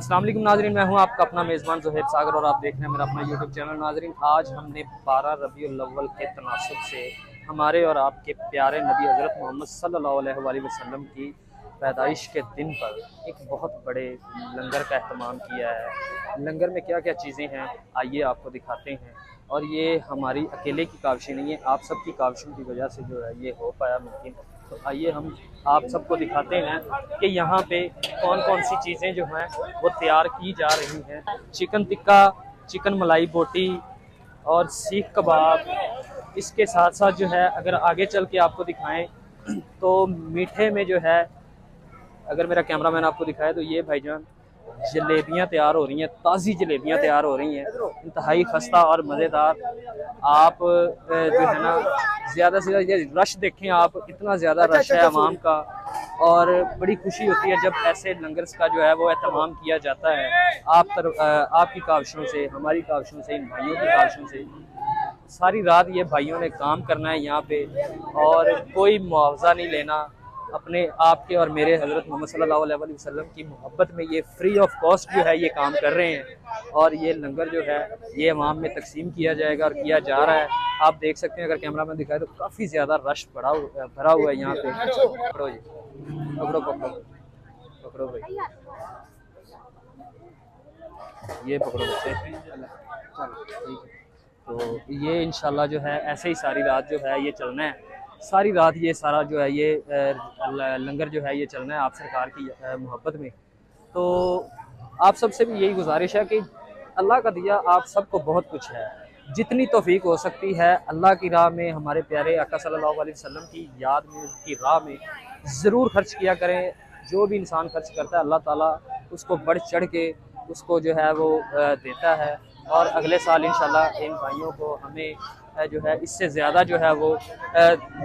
अस्सलाम वालेकुम नाजरीन, मैं हूं आपका अपना मेज़बान ज़ुहैब सागर और आप देख रहे हैं मेरा अपना यूट्यूब चैनल। नाजरीन, आज हमने 12 रबीउल अव्वल के तनासुब से हमारे और आपके प्यारे नबी हज़रत मोहम्मद सल्लल्लाहु अलैहि वसल्लम की पैदाइश के दिन पर एक बहुत बड़े लंगर का अहतमाम किया है। लंगर में क्या क्या चीज़ें हैं आइए आपको दिखाते हैं। और ये हमारी अकेले की काविश नहीं है, आप सब की काविशों की वजह से जो है ये हो पाया मुमकिन। तो आइए हम आप सबको दिखाते हैं कि यहाँ पे कौन कौन सी चीज़ें जो हैं वो तैयार की जा रही हैं। चिकन टिक्का, चिकन मलाई बोटी और सीख कबाब। इसके साथ साथ जो है अगर आगे चल के आपको दिखाएं तो मीठे में जो है, अगर मेरा कैमरामैन आपको दिखाए तो ये भाईजान जलेबियाँ तैयार हो रही हैं, ताज़ी जलेबियाँ तैयार हो रही हैं, इंतहाई खस्ता और मज़ेदार। आप जो है ना ज़्यादा से ज़्यादा ये रश देखें आप, इतना ज़्यादा रश है अवाम का। और बड़ी खुशी होती है जब ऐसे लंगर्स का जो है वो एहतमाम किया जाता है। आपकी काविशों से, हमारी काविशों से, इन भाइयों की काविशों से सारी रात ये भाइयों ने काम करना है यहाँ पे, और कोई मुआवजा नहीं लेना। अपने आपके और मेरे हज़रत मोहम्मद सल्लल्लाहु अलैहि वसल्लम की मोहब्बत में ये फ्री ऑफ कॉस्ट जो है ये काम कर रहे हैं। और ये लंगर जो है ये अवाम में तकसीम किया जाएगा और किया जा रहा है। आप देख सकते हैं, अगर कैमरा मैन दिखाए तो काफ़ी ज़्यादा रश भरा हुआ है यहाँ पे। पकड़ो जी, पकड़ो पकड़ो पकड़ो भाई, ये पकड़ो बच्चे, चलो ठीक है। तो ये इंशाल्लाह जो है ऐसे ही सारी रात जो है ये चलना है। सारी रात ये सारा जो है ये लंगर जो है ये चलना है आप सरकार की मोहब्बत में। तो आप सबसे भी यही गुजारिश है कि अल्लाह का दिया आप सबको बहुत कुछ है, जितनी तौफीक हो सकती है अल्लाह की राह में, हमारे प्यारे आका सल्लल्लाहु अलैहि वसल्लम की याद में, उनकी राह में ज़रूर खर्च किया करें। जो भी इंसान खर्च करता है अल्लाह ताला उसको बढ़ चढ़ के उसको जो है वो देता है। और अगले साल इंशाल्लाह इन भाइयों को हमें जो है इससे ज़्यादा जो है वो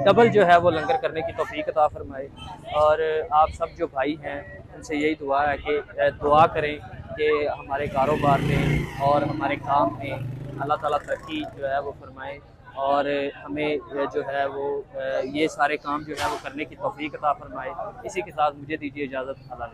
डबल जो है वो लंगर करने की तौफीक अता फरमाए। और आप सब जो भाई हैं उनसे यही दुआ है कि दुआ करें कि हमारे कारोबार में और हमारे काम में अल्लाह ताला तरक्की जो है वो फरमाए, और हमें जो है वो ये सारे काम जो है वो करने की तौफीक अता फरमाए। इसी के साथ मुझे दीजिए इजाज़त। अल्लाह।